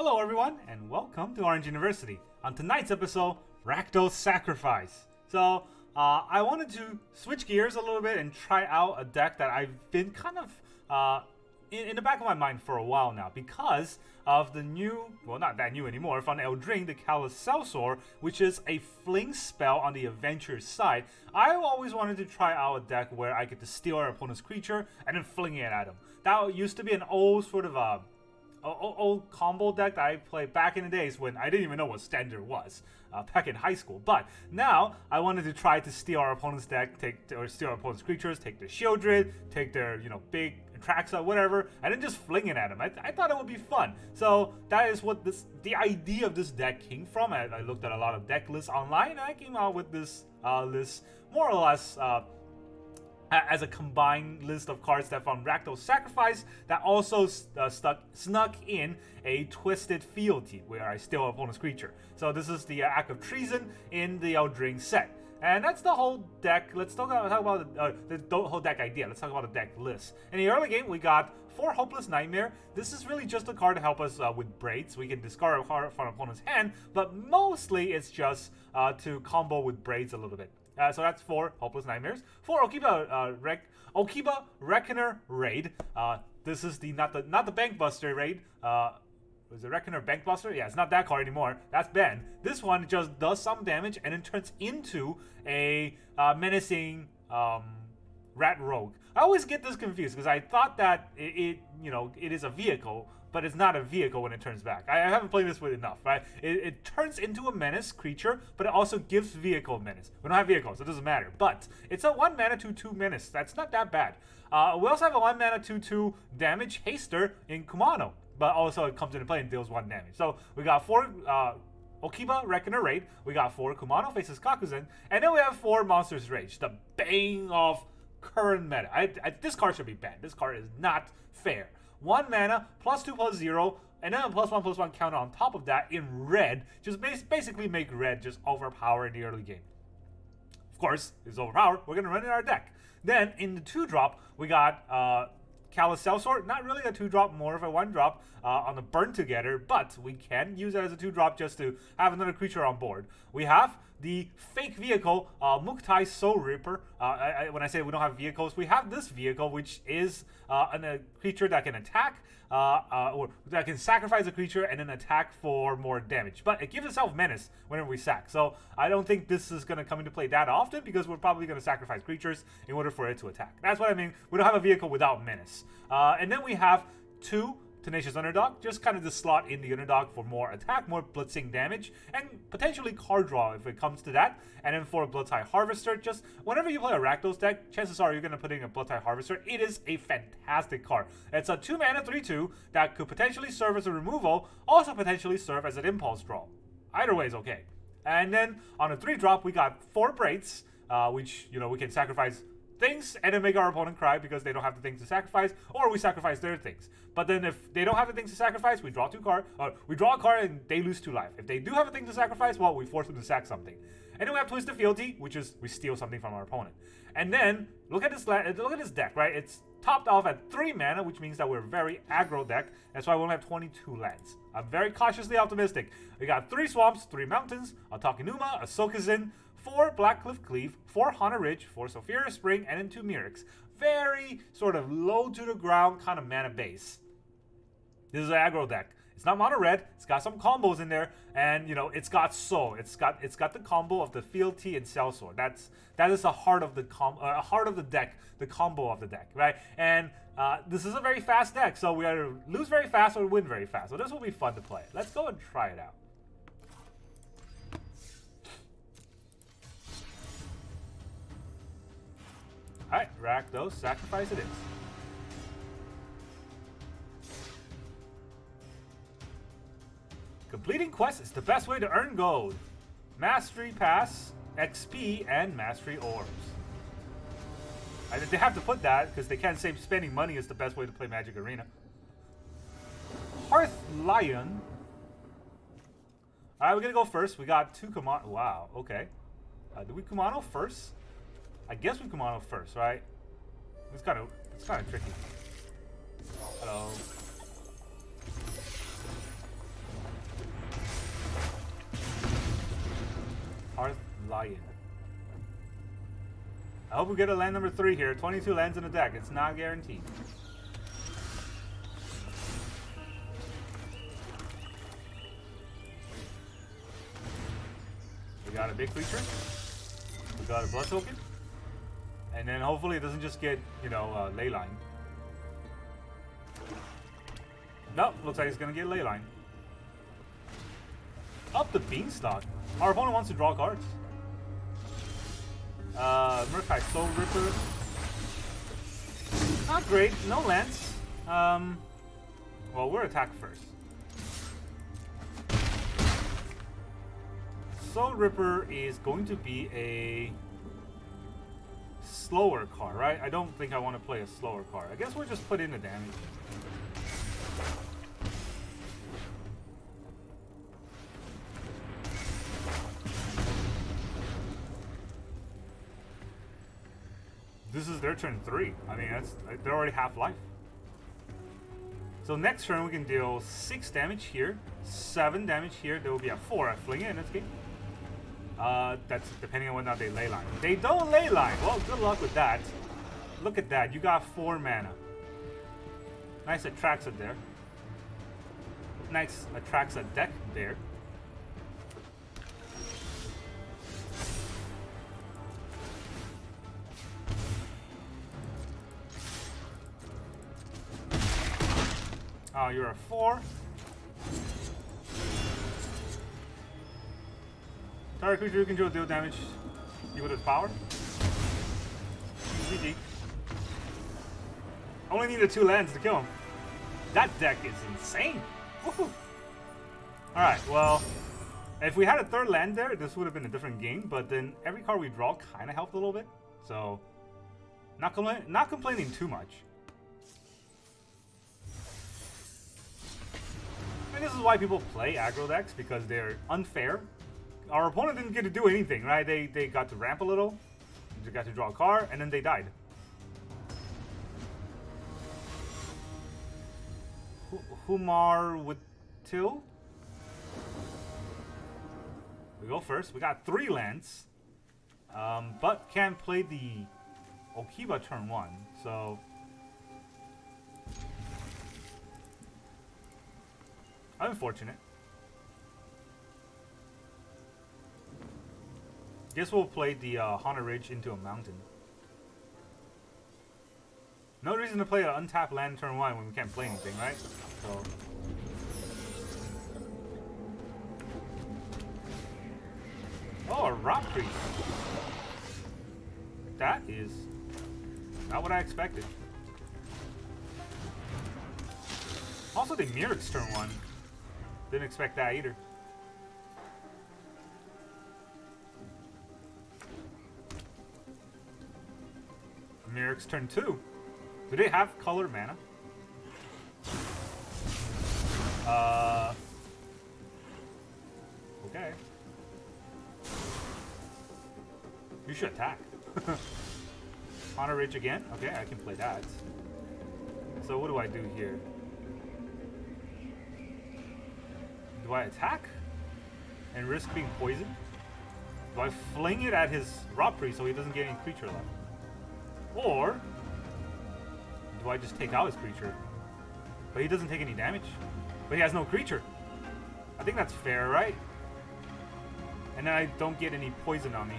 Hello everyone, and welcome to Orange University. On tonight's episode, Rakdos Sacrifice. So, I wanted to switch gears a little bit and try out a deck that I've been kind of in the back of my mind for a while now because of the new, well not that new anymore, from Eldring, the Celsior, which is a fling spell on the adventure side. I always wanted to try out a deck where I get to steal our opponent's creature and then fling it at him. That used to be an old sort of old combo deck that I played back in the days when I didn't even know what standard was back in high school. But now I wanted to try to steal our opponent's deck, steal our opponent's creatures, take their Shieldred, take their big Traxa, whatever, and then just fling it at them. I thought it would be fun. So that is what the idea of this deck came from. I looked at a lot of deck lists online, and I came out with this list more or less as a combined list of cards that from Rakdos Sacrifice that also snuck in a Twisted Fealty where I steal an opponent's creature. So this is the Act of Treason in the Eldring set. And that's the whole deck. Let's talk about the whole deck idea. Let's talk about the deck list. In the early game, we got 4 Hopeless Nightmare. This is really just a card to help us with Braids. We can discard a card from an opponent's hand, but mostly it's just to combo with Braids a little bit. So that's 4 Hopeless Nightmares. 4 Okiba Reckoner Raid. This is not the Bank Buster raid. Was it Reckoner Bank Buster? Yeah, it's not that card anymore. That's banned. This one just does some damage and then turns into a menacing Rat Rogue. I always get this confused because I thought that it is a vehicle, but it's not a vehicle when it turns back. I haven't played this with enough, right? It turns into a menace creature, but it also gives vehicle menace. We don't have vehicles, so it doesn't matter. But it's a 1 mana 2/2 menace. That's not that bad. We also have a 1 mana 2/2 damage haster in Kumano, but also it comes into play and deals 1 damage. So we got 4 Okiba Reckoner Raid, we got 4 Kumano faces Kakkazan, and then we have 4 Monsters Rage, the bane of current meta. This card should be banned. This card is not fair. 1 mana, +2/+0, and then a +1/+1 counter on top of that in red. Just basically make red just overpower in the early game. Of course, it's overpowered. We're going to run in our deck. Then, in the 2-drop, we got Celsior. Not really a 2-drop, more of a 1-drop on the Burn Together, but we can use it as a 2-drop just to have another creature on board. We have the fake vehicle, Mukotai Soulripper. When I say we don't have vehicles, we have this vehicle, which is a creature that can attack, or that can sacrifice a creature and then attack for more damage. But it gives itself menace whenever we sack. So I don't think this is going to come into play that often because we're probably going to sacrifice creatures in order for it to attack. That's what I mean. We don't have a vehicle without menace. And then we have 2 Tenacious Underdog, just kind of the slot in the Underdog for more attack, more blitzing damage, and potentially card draw if it comes to that. And then for Bloodtithe Harvester, just whenever you play a Rakdos deck, chances are you're going to put in a Bloodtithe Harvester. It is a fantastic card. It's a 2 mana 3/2 that could potentially serve as a removal, also potentially serve as an impulse draw. Either way is okay. And then on a 3-drop, we got 4 Braids, which we can sacrifice things and then make our opponent cry because they don't have the things to sacrifice, or we sacrifice their things. But then if they don't have the things to sacrifice, we draw 2 cards, or we draw a card and they lose 2 life. If they do have a thing to sacrifice, well, we force them to sack something. And then we have Twisted Fealty, which is we steal something from our opponent. And then look at this deck, right? It's topped off at 3 mana, which means that we're a very aggro deck. That's why we only have 22 lands. I'm very cautiously optimistic. We got 3 swamps, 3 mountains, a Takenuma, a Sokenzan, 4 Blackcleave Cliffs, 4 Haunted Ridge, 4 Sulfurous Springs, and then 2 Mirrex. Very sort of low to the ground kind of mana base. This is an aggro deck. It's not mono red. It's got some combos in there, and it's got soul. It's got the combo of the Fealty and Celsior. That is the heart of the deck, the combo of the deck, right? And this is a very fast deck, so we either lose very fast or win very fast. So this will be fun to play. Let's go and try it out. Alright, Rakdos Sacrifice it is. Completing quests is the best way to earn gold. Mastery Pass, XP, and Mastery Orbs. They have to put that because they can't say spending money is the best way to play Magic Arena. Hearth Lion. Alright, we're gonna go first. We got 2 Kumano. Wow, okay. Do we Kumano first? I guess we Kumano first, right? It's kind of tricky. Hello. Lion. I hope we get a land number 3 here. 22 lands in the deck. It's not guaranteed. We got a big creature. We got a blood token. And then hopefully it doesn't just get, you know, Leyline. Nope, looks like it's gonna get Leyline. Up the beanstalk. Our opponent wants to draw cards. Mukotai Soulripper. Not great, no lands. Well, we're attack first. Soulripper is going to be a slower card, right? I don't think I want to play a slower card. I guess we'll just put in the damage. This is their turn 3. I mean, they're already half life. So next turn we can deal 6 damage here, 7 damage here. There will be a 4 at fling in this game. That's depending on whether or not they leyline. They don't leyline. Well, good luck with that. Look at that. You got 4 mana. Nice Atraxa there. Nice Atraxa deck there. Oh, you're a 4. Target creature you control deal damage. You with its power. GG. Only needed 2 lands to kill him. That deck is insane. Alright, well, if we had a 3rd land there, this would have been a different game, but then every card we draw kind of helped a little bit. So, not complaining too much. And this is why people play aggro decks, because they're unfair. Our opponent didn't get to do anything, right? They got to ramp a little, they got to draw a card, and then they died. Humar with Till. We go first. We got 3 lands, but can't play the Okiba turn 1, so unfortunate. Guess we'll play the Haunted Ridge into a mountain. No reason to play an untapped land turn 1 when we can't play anything, right? So. Oh, a Rock Priest. That is not what I expected. Also, the Mirrex turn 1. Didn't expect that either. Mirrex turn 2. Do they have colored mana? Okay. You should attack. Haunted Ridge again? Okay, I can play that. So what do I do here? Do I attack and risk being poisoned? Do I fling it at his Rock Priest so he doesn't get any creature left? Or do I just take out his creature? But he doesn't take any damage. But he has no creature. I think that's fair, right? And then I don't get any poison on me.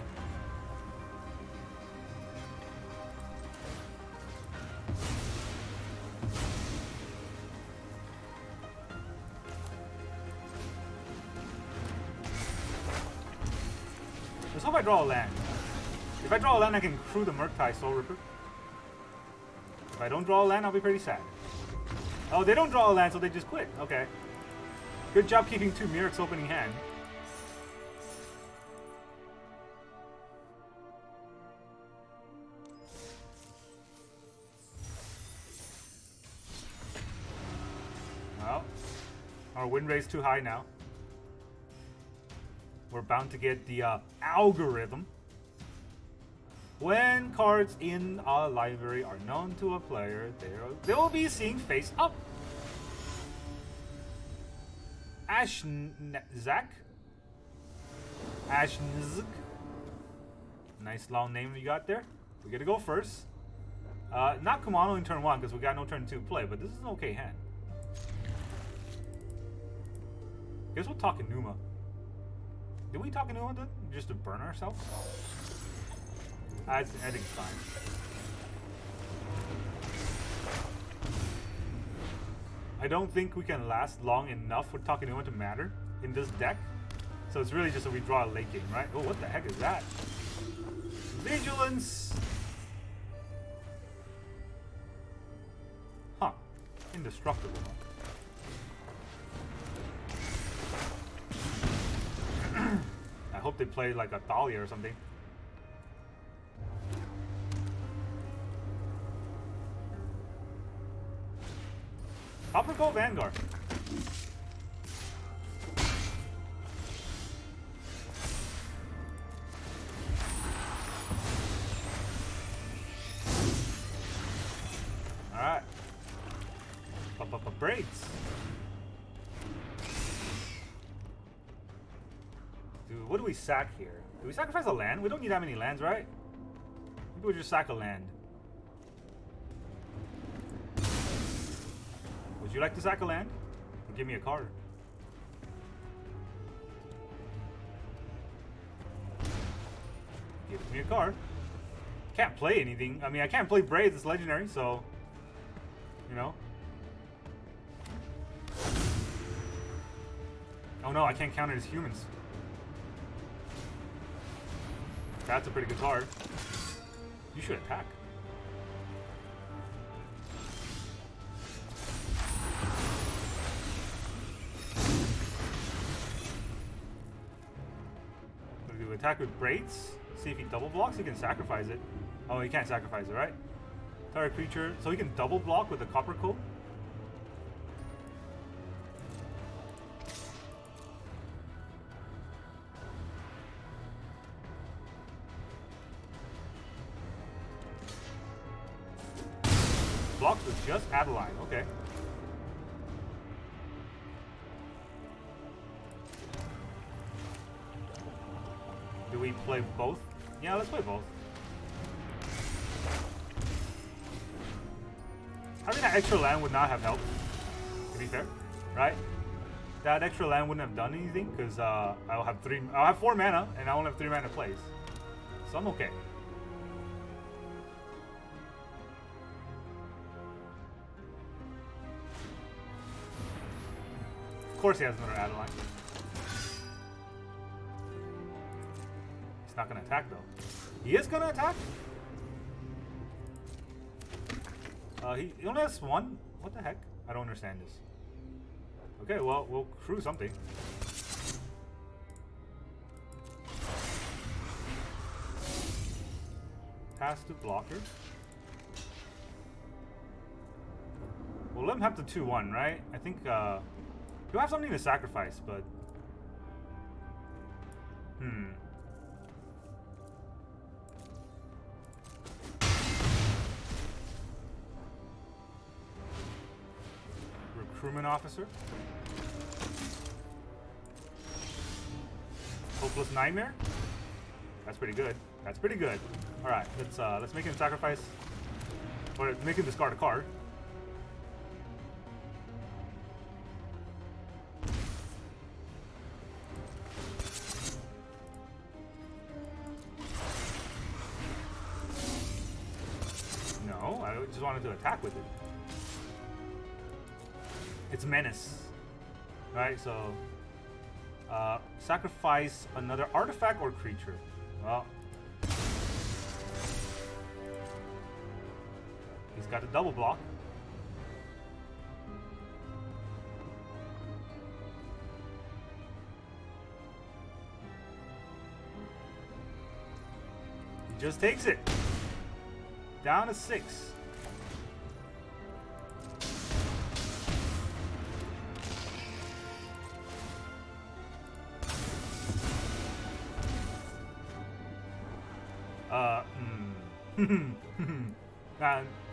Let's hope I draw a land. If I draw a land, I can crew the Mukotai Soulripper. If I don't draw a land, I'll be pretty sad. Oh, they don't draw a land, so they just quit. Okay. Good job keeping 2 Mirrex opening hand. Well, our win rate's too high now. We're bound to get the algorithm. When cards in a library are known to a player, they will be seen face up. Ashnzak. Nice long name you got there. We gotta go first. Not Kumano in turn 1 because we got no turn 2 play, but this is an okay hand. Guess we'll Takenuma. Did we Takenuma then? Just to burn ourselves? I think it's fine. I don't think we can last long enough with Takenuma to matter in this deck. So it's really just that we draw a late game, right? Oh, what the heck is that? Vigilance! Huh. Indestructible. I hope they play like a Thalia or something. Copperco Vanguard. Alright. Braids. Dude, what do we sack here? Do we sacrifice a land? We don't need that many lands, right? Maybe we'll just sack a land. Would you like to sack a land? Or give me a card. Give me a card. Can't play anything. I mean, I can't play Braids. It's legendary, so... You know. Oh no, I can't counter his humans. That's a pretty good card. You should attack. Gonna do attack with Braids. See if he double blocks, he can sacrifice it. Oh, he can't sacrifice it, right? Target creature. So he can double block with the Copper Code. Blocks with just Adeline, okay. Do we play both? Yeah, let's play both. Having that extra land would not have helped, to be fair, right? That extra land wouldn't have done anything because I'll have 4 mana and I only have 3 mana plays, so I'm okay. Of course he has another Adeline. He's not gonna attack though. He is gonna attack? He only has 1? What the heck? I don't understand this. Okay, well, we'll crew something. Pass to blocker. We'll let him have the 2-1, right? I think, he'll have something to sacrifice, but... Recruitment officer. Hopeless Nightmare. That's pretty good. That's pretty good. All right, let's make him sacrifice, or make him discard a card. No, I just wanted to attack with it. It's Menace. Alright, so sacrifice another artifact or creature. Well, he's got a double block. He just takes it. Down to 6.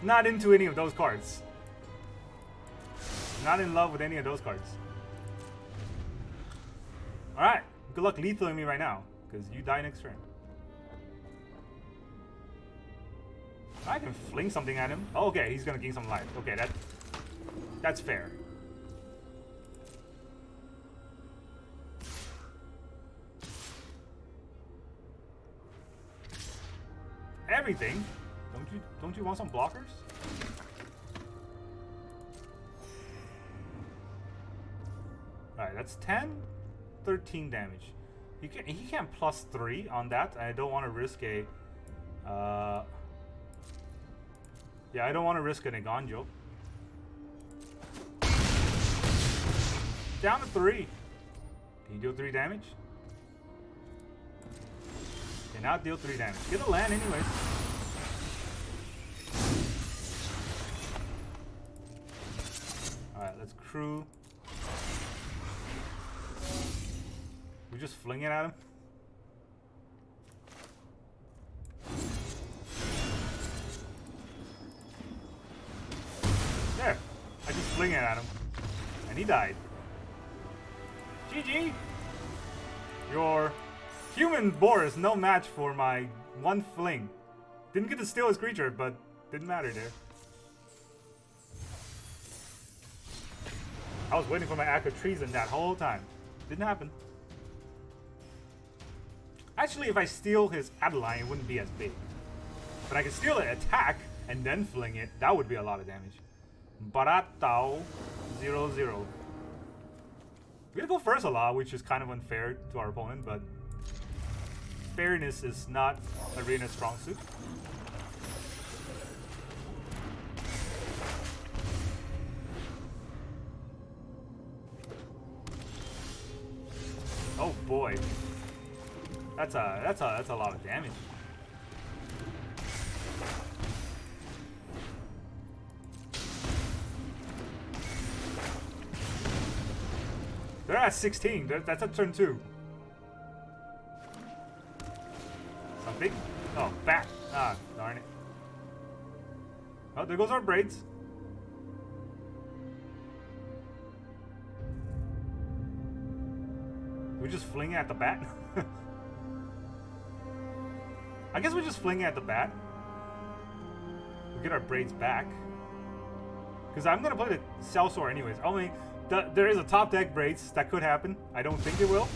Not into any of those cards. Not in love with any of those cards. Alright, good luck lethaling me right now, because you die next turn. I can fling something at him. Oh, okay, he's gonna gain some life. Okay, that's fair. Everything? Don't you want some blockers? Alright, that's 10, 13 damage. He can't plus 3 on that. I don't want to risk a yeah, I don't want to risk an Iganjo. Down to 3. Can you deal 3 damage? Cannot deal 3 damage. Get a land anyways. Alright, let's crew. We just fling it at him. There. I just fling it at him. And he died. GG! Your human boar is no match for my one fling. Didn't get to steal his creature, but didn't matter there. I was waiting for my act of treason that whole time. Didn't happen. Actually, if I steal his Adeline, it wouldn't be as big. But I can steal an attack and then fling it. That would be a lot of damage. Baratao 0-0. We're gonna go first a lot, which is kind of unfair to our opponent, but fairness is not Arena's strong suit. Oh boy. That's a lot of damage. They're at 16. That's a turn 2. Something? Oh, bat. Ah, darn it. Oh, there goes our Braids. We just fling it at the bat? I guess we just fling it at the bat. We'll get our Braids back. Because I'm going to play the Sellsword anyways. Only there is a top deck Braids. That could happen. I don't think it will.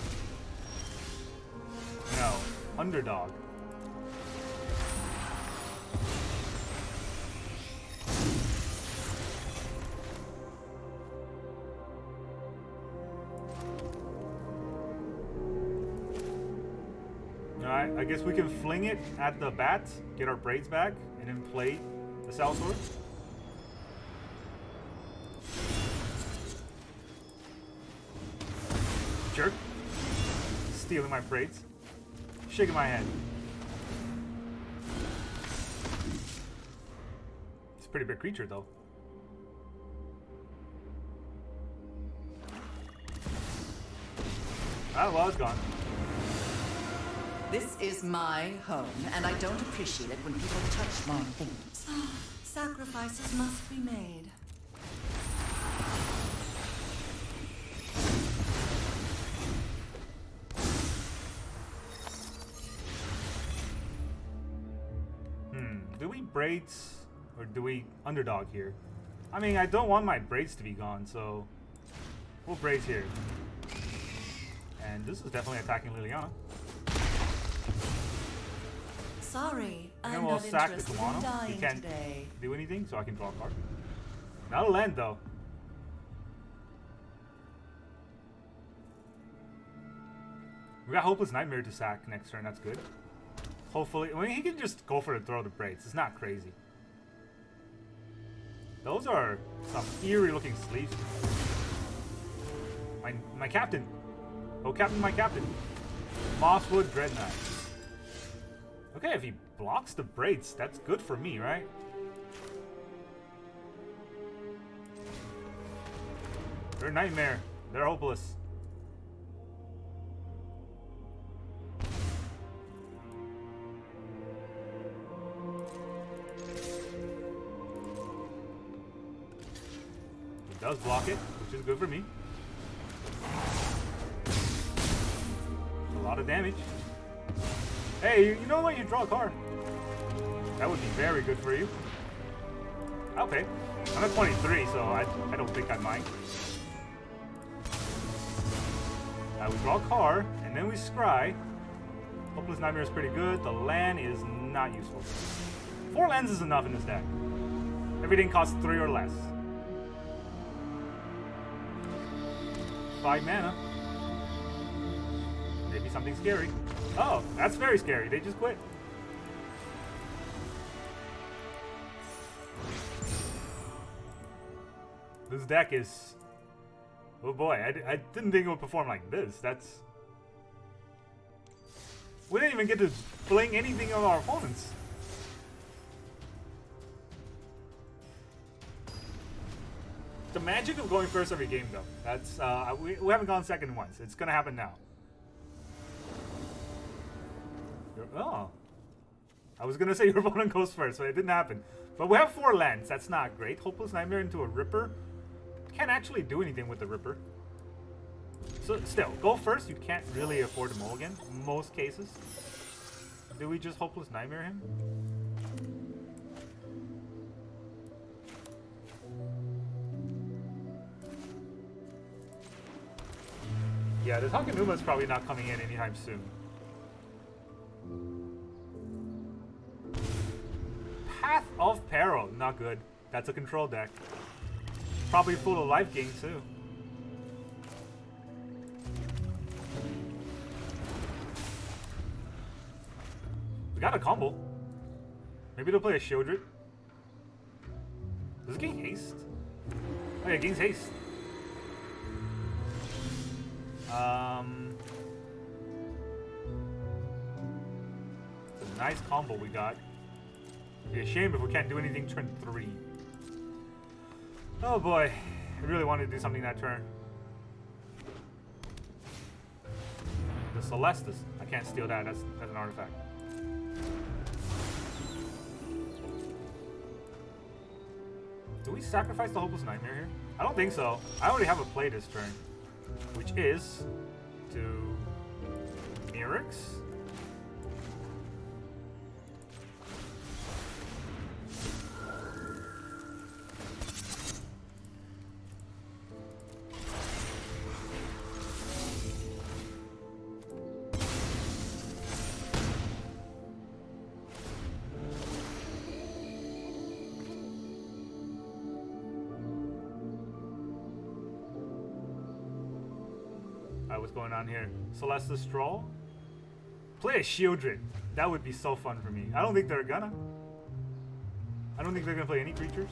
No. Underdog. Alright, I guess we can fling it at the bat, get our Braids back, and then play the Sellsword. Jerk. Stealing my Braids. Shaking my head. It's a pretty big creature though. Ah, well, it's gone. This is my home, and I don't appreciate it when people touch my things. Sacrifices must be made. Do we Braids or do we Underdog here? I mean, I don't want my Braids to be gone, so we'll Braids here. And this is definitely attacking Liliana. Sorry, And then I'm we'll not sack the interested in Kumano. He dying can't today. do anything, so I can draw a card. Not a land though. We got Hopeless Nightmare to sack next turn, that's good. Hopefully, I mean, he can just go for the throw the Braids. It's not crazy. Those are some eerie looking sleeves. My captain. Oh, captain, my captain. Mosswood Dreadnought. Okay, if he blocks the Braids, that's good for me, right? They're Nightmare. They're hopeless. He does block it, which is good for me. A lot of damage. Hey, you know what? You draw a card. That would be very good for you. Okay. I'm at 23, so I don't think I mind. We draw a card, and then we scry. Hopeless Nightmare is pretty good. The land is not useful. 4 lands is enough in this deck. Everything costs 3 or less. 5 mana. Maybe something scary. Oh, that's very scary. They just quit. This deck is... Oh boy, I didn't think it would perform like this. That's... We didn't even get to fling anything of our opponents. The magic of going first every game, though. That's we haven't gone second once. It's gonna happen now. Oh, I was gonna say your opponent goes first, but it didn't happen. But we have 4 lands. That's not great. Hopeless Nightmare into a Ripper. Can't actually do anything with the Ripper. So still, go first. You can't really afford to mulligan in most cases. Do we just Hopeless Nightmare him? Yeah, the Takenuma is probably not coming in anytime soon. Path of Peril, not good. That's a control deck. Probably full of life gain too. We got a combo. Maybe they'll play a Shieldred. Does it gain haste? Oh yeah, it gains haste. It's a nice combo we got. It'd be a shame if we can't do anything turn 3. Oh boy, I really wanted to do something that turn. The Celestus, I can't steal that, that's an artifact. Do we sacrifice the Hopeless Nightmare here? I don't think so. I already have a play this turn, which is to Mirrex. What's going on here? Celestus Stroll? Play a Shieldred. That would be so fun for me. I don't think they're gonna. I don't think they're gonna play any creatures.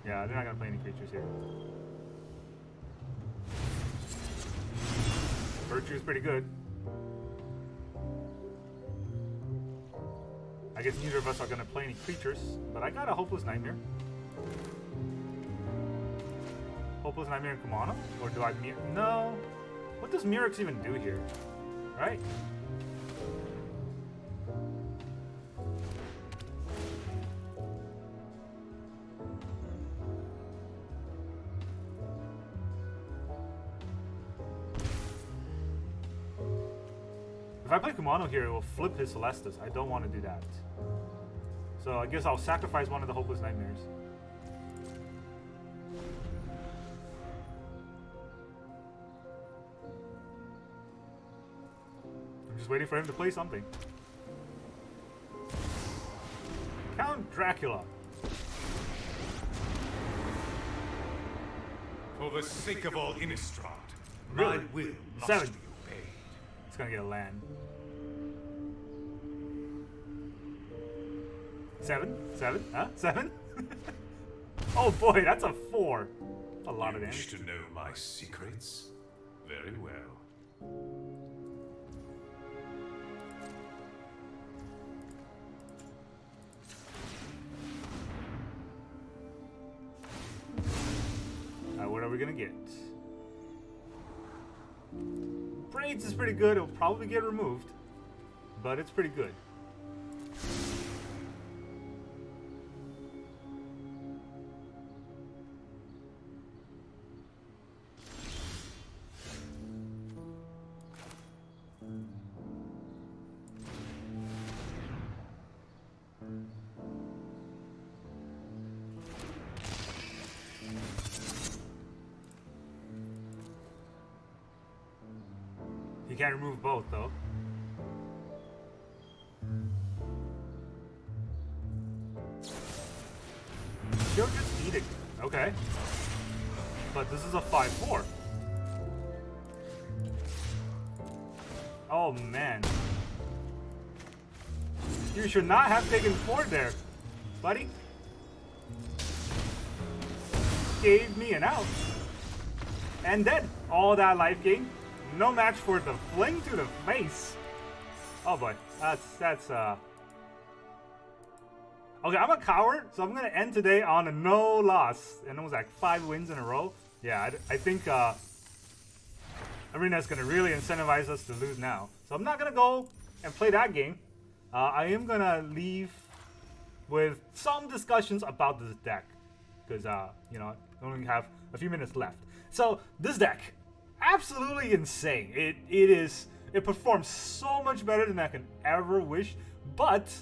Yeah, they're not gonna play any creatures here. Virtue is pretty good. I guess neither of us are gonna play any creatures, but I got a Hopeless Nightmare. Hopeless Nightmare and Kumano? Or do I no? What does Mirrex even do here? Right? If I play Kumano here, it will flip his Celestus. I don't want to do that. So I guess I'll sacrifice one of the Hopeless Nightmares. Just waiting for him to play something. Count Dracula. For the sake of all Innistrad, Really? my will must 7. be obeyed. It's gonna get a land. 7? 7? Huh? 7? Oh boy, that's a 4. That's a lot of You wish damage. to know my secrets? Very well. What are we gonna get? Braids is pretty good. It'll probably get removed, but it's pretty good. You can't remove both, though. You're just eating. Okay. But this is a 5-4. Oh, man. You should not have taken 4 there, buddy. Gave me an out. And then, all that life gain. No match for the fling to the face. Oh boy, that's okay, I'm a coward, so I'm gonna end today on a no loss. And it was like 5 wins in a row. Yeah, I think Arena's gonna really incentivize us to lose now. So I'm not gonna go and play that game. I am gonna leave with some discussions about this deck. Because, you know, I only have a few minutes left. So, this deck, absolutely insane. It performs so much better than I can ever wish. But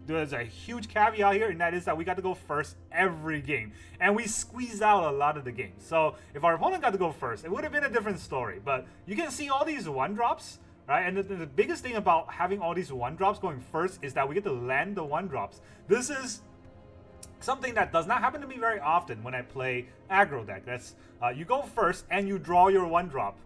there's a huge caveat here, and that is that we got to go first every game. And we squeezed out a lot of the games. So, if our opponent got to go first, it would have been a different story. But you can see all these 1-drops. Right, and the biggest thing about having all these 1-drops going first is that we get to land the 1-drops. This is something that does not happen to me very often when I play aggro deck. That's you go first and you draw your 1-drop.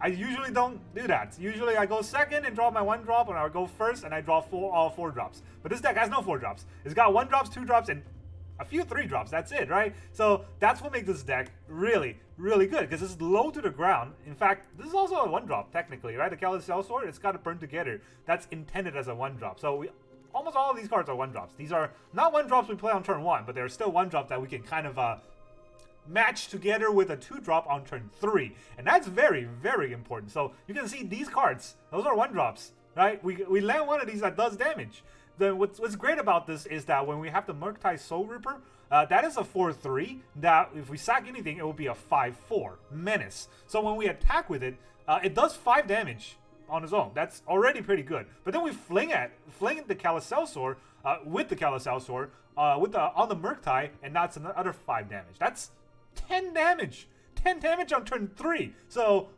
I usually don't do that. Usually I go second and draw my 1-drop, and I go first and I draw all 4 drops. But this deck has no 4 drops. It's got 1-drops, 2-drops, and a few 3-drops. That's it, right? So that's what makes this deck really, really good, because it's low to the ground. In fact, this is also a 1-drop technically, right? The Caverns Sword, it's got to burn together. That's intended as a 1-drop. So almost all of these cards are 1-drops. These are not 1-drops we play on turn 1, but they're still 1-drops that we can kind of match together with a 2-drop on turn 3. And that's very, very important. So you can see these cards, those are 1-drops, right? We land one of these that does damage. Then what's great about this is that when we have the Mukotai Soulripper, that is a 4-3, that if we sack anything, it will be a 5-4 menace. So when we attack with it, it does 5 damage on its own. That's already pretty good. But then we fling the Caverns Sword with the Caverns Sword on the Mukotai, and that's another 5 damage. That's 10 damage. 10 damage on turn 3. So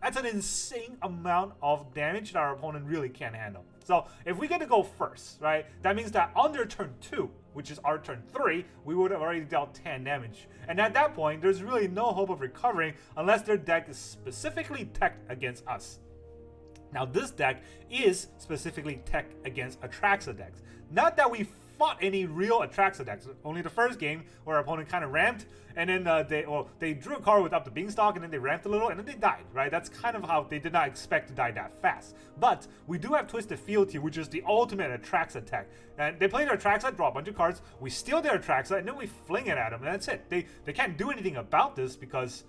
that's an insane amount of damage that our opponent really can't handle. So if we get to go first, right, that means that under turn 2, which is our turn 3, we would have already dealt 10 damage. And at that point, there's really no hope of recovering unless their deck is specifically teched against us. Now this deck is specifically teched against Atraxa decks. Not that we fought any real Atraxa decks. Only the first game where our opponent kind of ramped, and then they drew a card with up the Beanstalk, and then they ramped a little, and then they died, right? That's kind of how they did not expect to die that fast. But we do have Twisted Fealty, which is the ultimate Atraxa tech. And they play their Atraxa, draw a bunch of cards, we steal their Atraxa, and then we fling it at them, and that's it. They can't do anything about this because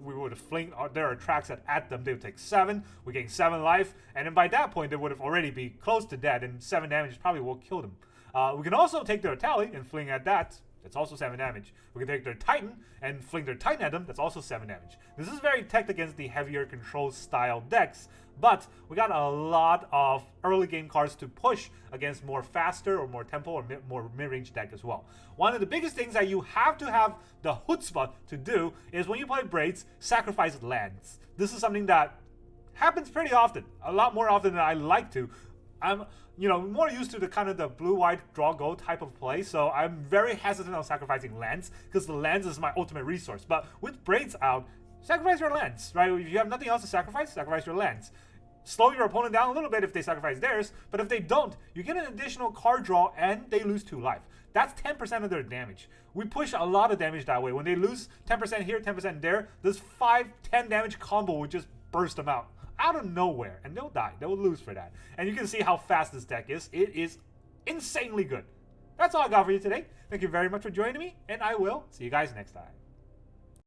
we would have flinged their Atraxa at them. They would take 7, we gain 7 life, and then by that point they would have already be close to dead, and 7 damage probably will kill them. We can also take their Tally and fling at that. That's also 7 damage. We can take their Titan and fling their Titan at them. That's also 7 damage. This is very teched against the heavier control style decks, but we got a lot of early game cards to push against more faster or more tempo or more mid-range deck as well. One of the biggest things that you have to have the chutzpah to do is when you play Braids, sacrifice lands. This is something that happens pretty often, a lot more often than I like to. I'm, more used to the kind of the blue-white draw-go type of play, so I'm very hesitant on sacrificing lands, because the lands is my ultimate resource. But with Braids out, sacrifice your lands, right? If you have nothing else to sacrifice your lands. Slow your opponent down a little bit if they sacrifice theirs, but if they don't, you get an additional card draw and they lose 2 life. That's 10% of their damage. We push a lot of damage that way. When they lose 10% here, 10% there, this 5-10 damage combo would just burst them out of nowhere, and they'll die. They will lose for that. And you can see how fast this deck is. It is insanely good. That's all I got for you today. Thank you very much for joining me, and I will see you guys next time.